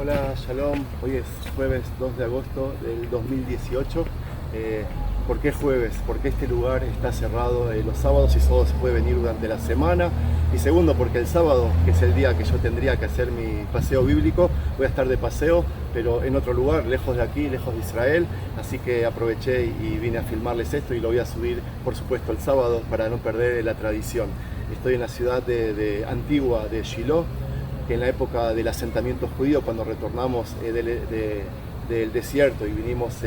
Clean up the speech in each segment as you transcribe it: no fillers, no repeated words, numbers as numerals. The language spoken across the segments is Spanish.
Hola, Shalom. Hoy es jueves 2 de agosto del 2018. ¿Por qué jueves? Porque este lugar está cerrado los sábados y solo se puede venir durante la semana. Y segundo, porque el sábado, que es el día que yo tendría que hacer mi paseo bíblico, voy a estar de paseo, pero en otro lugar, lejos de aquí, lejos de Israel. Así que aproveché y vine a filmarles esto y lo voy a subir, por supuesto, el sábado para no perder la tradición. Estoy en la ciudad antigua de Shiloh, que en la época del asentamiento judío, cuando retornamos del desierto y vinimos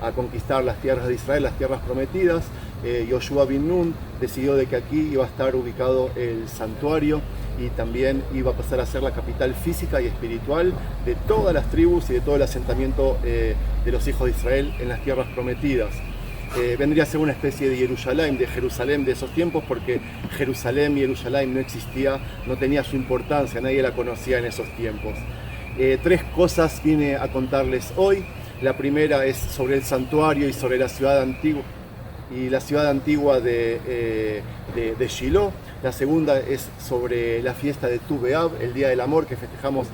a conquistar las tierras de Israel, las tierras prometidas, Yoshua bin Nun decidió de que aquí iba a estar ubicado el santuario y también iba a pasar a ser la capital física y espiritual de todas las tribus y de todo el asentamiento de los hijos de Israel en las tierras prometidas. Vendría a ser una especie de Jerusalén de esos tiempos, porque Jerusalén y Jerusalén no existía, no tenía su importancia, nadie la conocía en esos tiempos. Tres cosas vine a contarles hoy. La primera es sobre el santuario y sobre la ciudad antigua de Shiloh. La segunda es sobre la fiesta de Tu B'Av, el Día del Amor que festejamos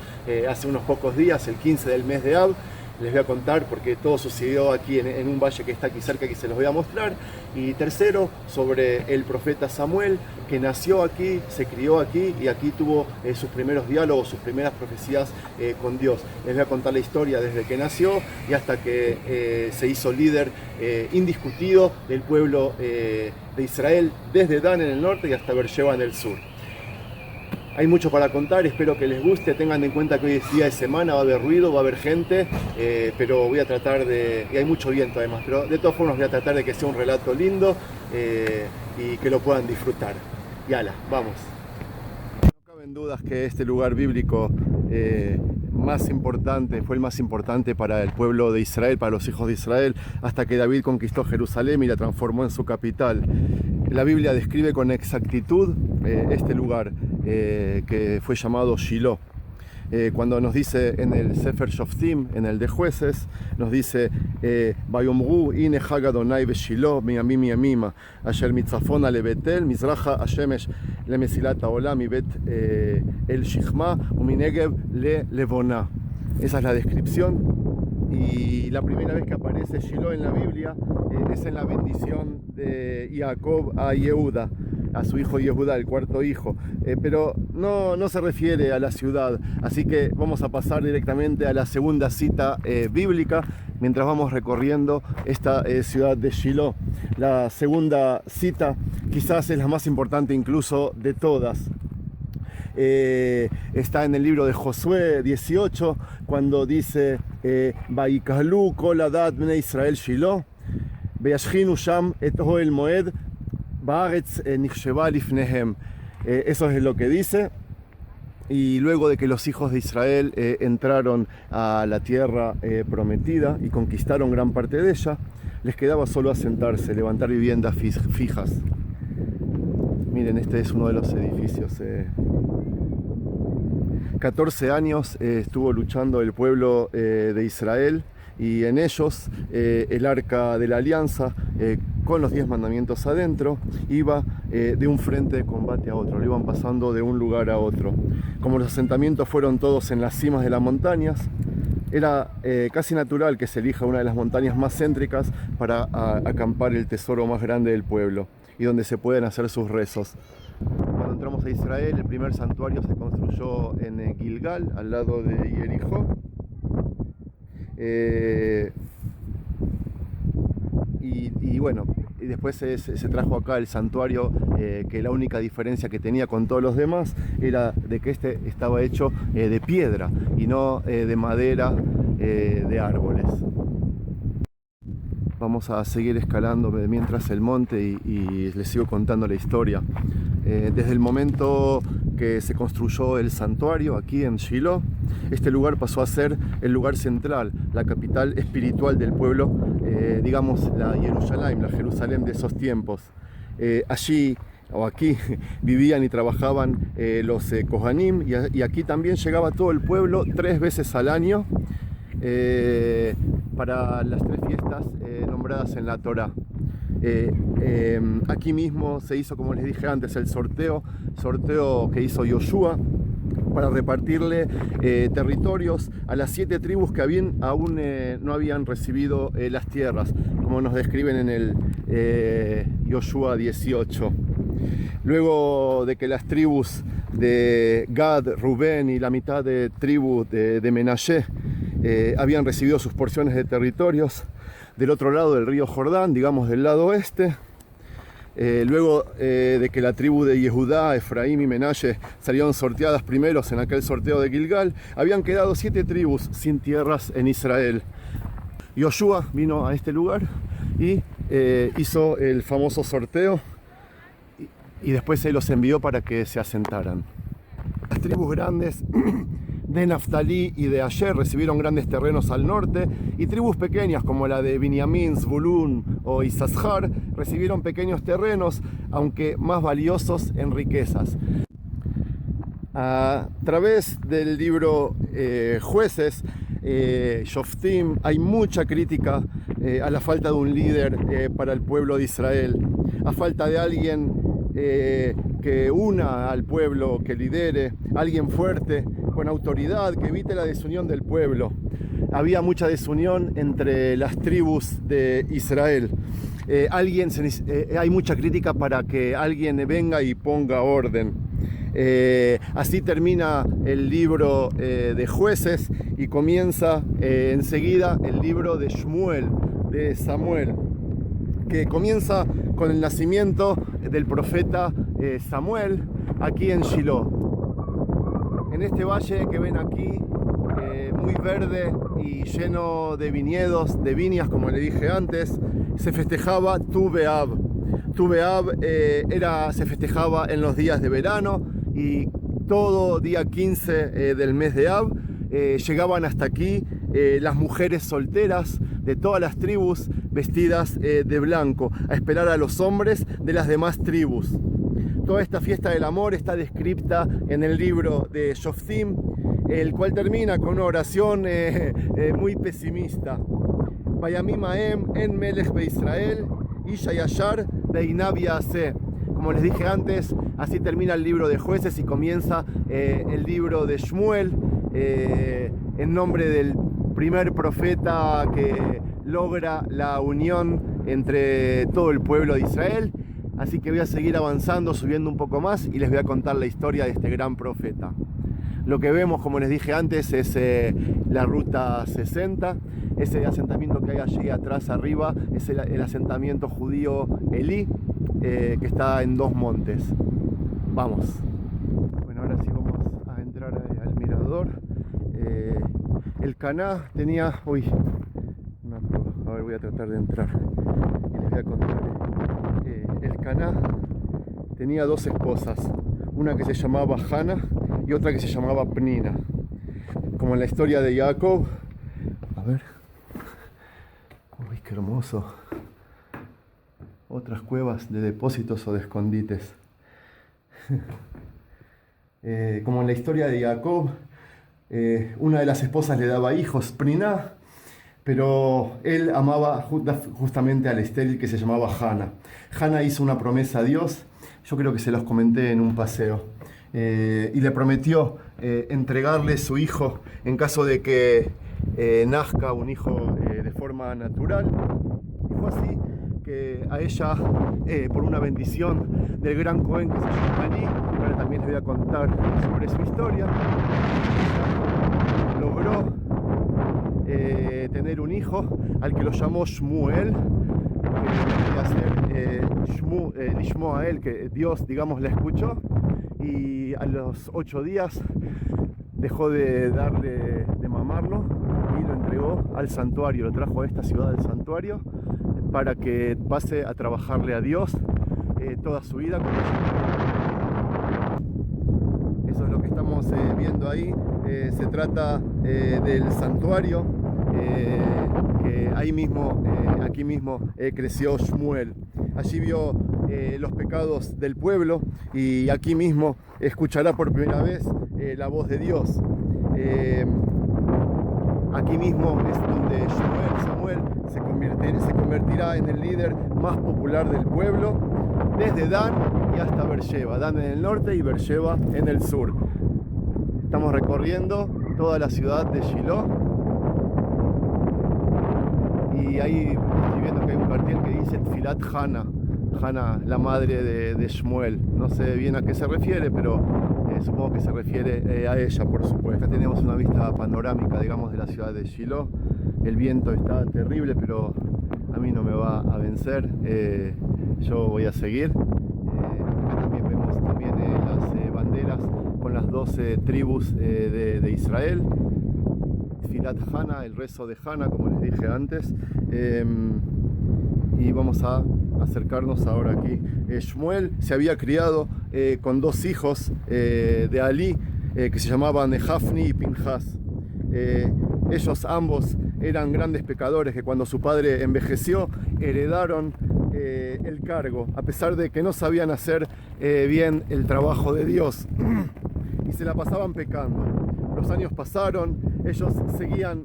hace unos pocos días, el 15 del mes de Av. Les voy a contar porque todo sucedió aquí en un valle que está aquí cerca, que se los voy a mostrar. Y tercero, sobre el profeta Samuel, que nació aquí, se crió aquí y aquí tuvo sus primeros diálogos, sus primeras profecías con Dios. Les voy a contar la historia desde que nació y hasta que se hizo líder indiscutido del pueblo de Israel, desde Dan en el norte y hasta Beersheba en el sur. Hay mucho para contar, espero que les guste. Tengan en cuenta que hoy es día de semana, va a haber ruido, va a haber gente, pero voy a tratar de... y hay mucho viento además, pero de todas formas voy a tratar de que sea un relato lindo y que lo puedan disfrutar. Y ala, vamos. No caben dudas que este lugar bíblico fue el más importante para el pueblo de Israel, para los hijos de Israel, hasta que David conquistó Jerusalén y la transformó en su capital. La Biblia describe con exactitud este lugar que fue llamado Shiloh. Cuando nos dice en el Sefer Shoftim, en el de jueces, nos dice Vayomru ine Chag Adonai beShiloh miyamim yamima asher mitzafona lebetel mizracha hashemesh lemesilat haolam mibet el Shichma uminegev levona. Esa es la descripción. Y la primera vez que aparece Shiloh en la Biblia es en la bendición de Jacob a Yehuda, a su hijo Yehuda, el cuarto hijo, pero no se refiere a la ciudad, así que vamos a pasar directamente a la segunda cita bíblica mientras vamos recorriendo esta ciudad de Shiloh. La segunda cita quizás es la más importante incluso de todas. Está en el libro de Josué 18, cuando dice Vaikahlu kol adat bnei Israel Shiloh veyashchinu sham et ohel moed baaretz nichsheva lifnehem. Eso es lo que dice. Y luego de que los hijos de Israel entraron a la tierra prometida y conquistaron gran parte de ella, les quedaba solo asentarse, levantar viviendas fijas. Miren, este es uno de los edificios. 14 años estuvo luchando el pueblo de Israel, y en ellos el arca de la alianza con los 10 mandamientos adentro iba de un frente de combate a otro, lo iban pasando de un lugar a otro. Como los asentamientos fueron todos en las cimas de las montañas, era casi natural que se elija una de las montañas más céntricas para acampar el tesoro más grande del pueblo y donde se pueden hacer sus rezos. Cuando entramos a Israel, el primer santuario se construyó en Gilgal, al lado de Jericó. Y bueno, y después se trajo acá el santuario, que la única diferencia que tenía con todos los demás era de que este estaba hecho de piedra y no de madera de árboles. Vamos a seguir escalando mientras el monte y les sigo contando la historia. Desde el momento que se construyó el santuario aquí en Shiloh, este lugar pasó a ser el lugar central, la capital espiritual del pueblo, digamos la Jerusalén de esos tiempos. Allí o aquí vivían y trabajaban los Kohanim, y aquí también llegaba todo el pueblo 3 veces al año para las 3 fiestas nombradas en la Torá. Aquí mismo se hizo, como les dije antes, el sorteo que hizo Yoshua para repartirle territorios a las 7 tribus que aún no habían recibido las tierras, como nos describen en el Yoshua 18. Luego de que las tribus de Gad, Rubén y la mitad de tribu de Menashe habían recibido sus porciones de territorios del otro lado del río Jordán, digamos del lado oeste, luego de que la tribu de Yehudá, Efraín y Menashe salieron sorteadas primeros en aquel sorteo de Gilgal, habían quedado 7 tribus sin tierras en Israel. Yoshua vino a este lugar y hizo el famoso sorteo y después se los envió para que se asentaran. Las tribus grandes de Naftalí y de Asher recibieron grandes terrenos al norte, y tribus pequeñas como la de Binyamin, Zvulún o Isashar recibieron pequeños terrenos, aunque más valiosos en riquezas. A través del libro Jueces, Shoftim, hay mucha crítica a la falta de un líder para el pueblo de Israel, a falta de alguien que una al pueblo, que lidere, alguien fuerte, con autoridad, que evite la desunión del pueblo. Había mucha desunión entre las tribus de Israel. Hay mucha crítica para que alguien venga y ponga orden. Así termina el libro de Jueces y comienza enseguida el libro de Shmuel, de Samuel, que comienza con el nacimiento del profeta Samuel aquí en Shiloh. En este valle que ven aquí, muy verde y lleno de viñedos, de viñas, como le dije antes, se festejaba Tu B'Av. Tu B'Av se festejaba en los días de verano, y todo día 15 del mes de Av llegaban hasta aquí las mujeres solteras de todas las tribus vestidas de blanco, a esperar a los hombres de las demás tribus. Toda esta fiesta del amor está descrita en el libro de Shoftim, el cual termina con una oración muy pesimista. Vayamim Haem en Melech Beisrael, Isha Yashar Beinav Yaseh. Como les dije antes, así termina el libro de Jueces y comienza el libro de Shmuel, en nombre del primer profeta que logra la unión entre todo el pueblo de Israel. Así que voy a seguir avanzando, subiendo un poco más, y les voy a contar la historia de este gran profeta. Lo que vemos, como les dije antes, es la ruta 60. Ese asentamiento que hay allí atrás arriba es el asentamiento judío Elí, que está en 2 montes. Vamos. Bueno, ahora sí vamos a entrar al mirador. El Caná tenía... Uy, no, a ver, voy a tratar de entrar y les voy a contar. El Caná tenía 2 esposas, una que se llamaba Hana y otra que se llamaba Pnina. Como en la historia de Jacob. A ver. Uy, qué hermoso. Otras cuevas de depósitos o de escondites. Como en la historia de Jacob, una de las esposas le daba hijos, Pnina, pero él amaba justamente al estéril que se llamaba Hana. Hana hizo una promesa a Dios, yo creo que se los comenté en un paseo, y le prometió entregarle su hijo en caso de que nazca un hijo de forma natural. Y fue así que a ella, por una bendición del gran Cohen que se llama Ali, ahora también les voy a contar sobre su historia, logró tener un hijo al que lo llamó Shmuel, que quería ser a él, que Dios, digamos, la escuchó, y a los 8 días dejó de darle de mamarlo y lo entregó al santuario, lo trajo a esta ciudad del santuario para que pase a trabajarle a Dios toda su vida. Eso es lo que estamos viendo ahí. Se trata del santuario que ahí mismo, aquí mismo creció Shmuel. Allí vio los pecados del pueblo y aquí mismo escuchará por primera vez la voz de Dios. Aquí mismo es donde Samuel se convertirá en el líder más popular del pueblo, desde Dan y hasta Beersheba. Dan en el norte y Beersheba en el sur. Estamos recorriendo toda la ciudad de Shiloh. Y ahí estoy viendo que hay un cartel que dice Tfilat Hana. Hana, la madre de Shmuel. No sé bien a qué se refiere, pero supongo que se refiere a ella, por supuesto. Acá tenemos una vista panorámica, digamos, de la ciudad de Shiloh. El viento está terrible, pero a mí no me va a vencer. Yo voy a seguir. Acá también vemos también las banderas con las 12 tribus de Israel. Tfilat Hana, el rezo de Hana, como les dije antes. Y vamos a acercarnos ahora aquí. Shmuel se había criado con dos hijos de Ali que se llamaban Hafni y Pinhas. Ellos ambos eran grandes pecadores que cuando su padre envejeció heredaron el cargo, a pesar de que no sabían hacer bien el trabajo de Dios y se la pasaban pecando. Los años pasaron, ellos seguían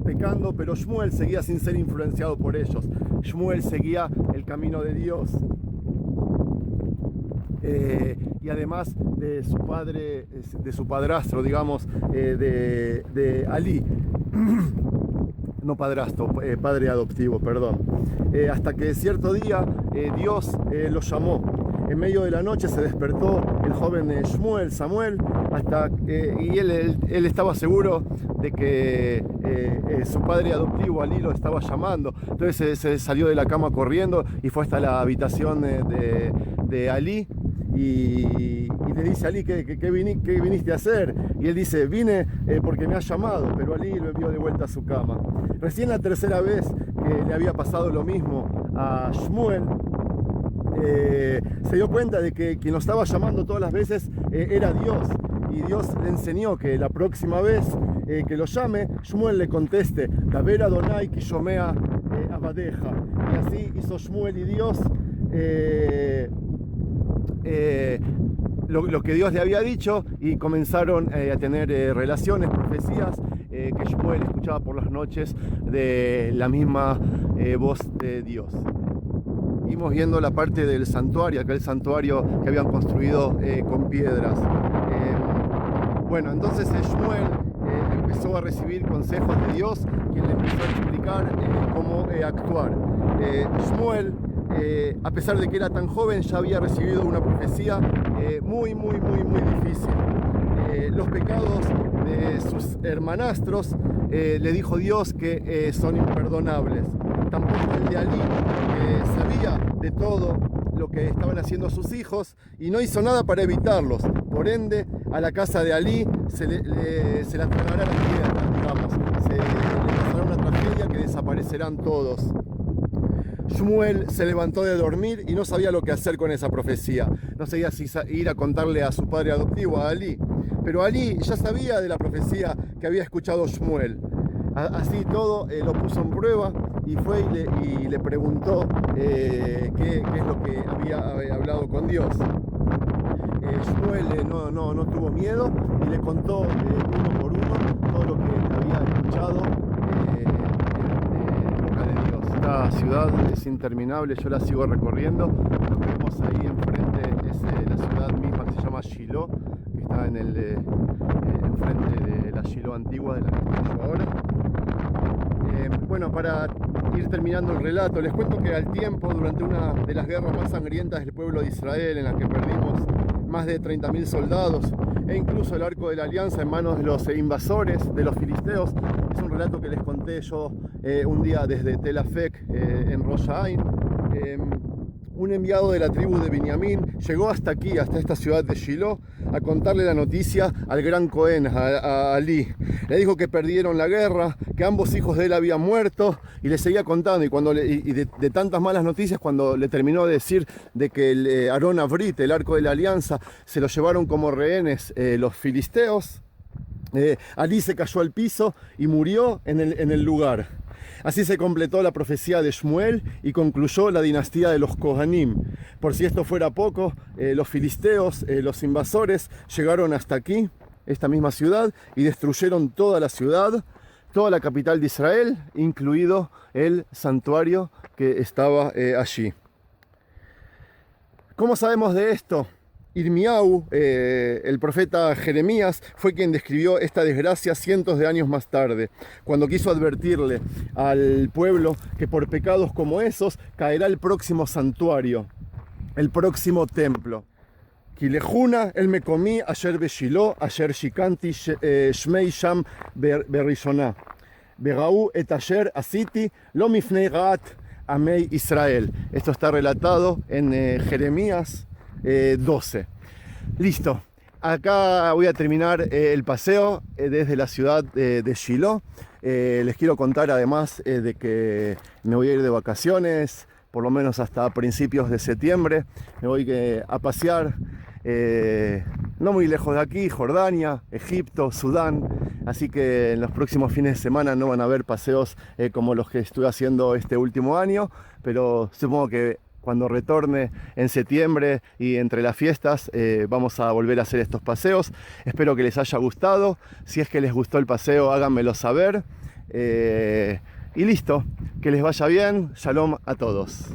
pecando, pero Shmuel seguía sin ser influenciado por ellos. Shmuel seguía el camino de Dios. Y además de su padre, de su padrastro, digamos, de Ali, no padrastro, padre adoptivo, perdón. Hasta que cierto día Dios lo llamó. En medio de la noche se despertó el joven Shmuel, Samuel, y él estaba seguro de que su padre adoptivo Ali lo estaba llamando. Entonces se salió de la cama corriendo y fue hasta la habitación de Ali. Y le dice a Ali, ¿qué viniste a hacer? Y él dice, vine porque me has llamado, pero Ali lo envió de vuelta a su cama. Recién la tercera vez que le había pasado lo mismo a Shmuel, se dio cuenta de que quien lo estaba llamando todas las veces era Dios. Y Dios le enseñó que la próxima vez que lo llame, Shmuel le conteste, Daber Adonai ki shomea abadeja. Y así hizo Shmuel y Dios lo que Dios le había dicho, y comenzaron a tener relaciones, profecías que Shmuel escuchaba por las noches de la misma voz de Dios. Seguimos viendo la parte del santuario, aquel santuario que habían construido con piedras. Bueno, entonces Shmuel empezó a recibir consejos de Dios, quien le empezó a explicar cómo actuar. Shmuel, a pesar de que era tan joven, ya había recibido una profecía muy difícil. Los pecados de sus hermanastros, le dijo Dios que son imperdonables. Tampoco el de Ali, que sabía de todo lo que estaban haciendo sus hijos y no hizo nada para evitarlos. Por ende, a la casa de Ali se la tragará la tierra, digamos. Se le pasará una tragedia que desaparecerán todos. Shmuel se levantó de dormir y no sabía lo que hacer con esa profecía. No sabía si ir a contarle a su padre adoptivo, a Ali. Pero Ali ya sabía de la profecía que había escuchado Shmuel. Así todo lo puso en prueba y fue y le preguntó qué es lo que había hablado con Dios. Shmuel no tuvo miedo y le contó uno por uno todo lo que había escuchado de boca de Dios. Esta ciudad es interminable, yo la sigo recorriendo. Lo que vemos ahí enfrente es la ciudad misma que se llama Shiloh, que está enfrente de la Shiloh antigua de la que estoy yo ahora. Bueno, para ir terminando el relato, les cuento que al tiempo, durante una de las guerras más sangrientas del pueblo de Israel, en la que perdimos más de 30.000 soldados e incluso el arco de la alianza en manos de los invasores, de los filisteos, es un relato que les conté yo un día desde Tel Afek, en Rosh Hain. Un enviado de la tribu de Binyamin llegó hasta aquí, hasta esta ciudad de Shiloh, a contarle la noticia al gran Cohen, a Ali. Le dijo que perdieron la guerra, que ambos hijos de él habían muerto, y le seguía contando. Y de tantas malas noticias, cuando le terminó de decir de que el Aron Avrit, el arco de la alianza, se lo llevaron como rehenes los filisteos, Ali se cayó al piso y murió en el lugar. Así se completó la profecía de Shmuel y concluyó la dinastía de los Kohanim. Por si esto fuera poco, los filisteos, los invasores, llegaron hasta aquí, esta misma ciudad, y destruyeron toda la ciudad, toda la capital de Israel, incluido el santuario que estaba allí. ¿Cómo sabemos de esto? Irmiau, el profeta Jeremías, fue quien describió esta desgracia cientos de años más tarde, cuando quiso advertirle al pueblo que por pecados como esos caerá el próximo santuario, el próximo templo. Kilejuna el mekomí ayer beshilo, ayer shikanti shmei sham berishona. Begau et ayer asiti lo mifnei raat amei Israel. Esto está relatado en Jeremías 12. Listo. Acá voy a terminar el paseo desde la ciudad de Shiloh. Les quiero contar además de que me voy a ir de vacaciones, por lo menos hasta principios de septiembre. Me voy a pasear no muy lejos de aquí, Jordania, Egipto, Sudán. Así que en los próximos fines de semana no van a haber paseos como los que estuve haciendo este último año, pero supongo que cuando retorne en septiembre y entre las fiestas vamos a volver a hacer estos paseos. Espero que les haya gustado. Si es que les gustó el paseo, háganmelo saber. Y listo, que les vaya bien. Shalom a todos.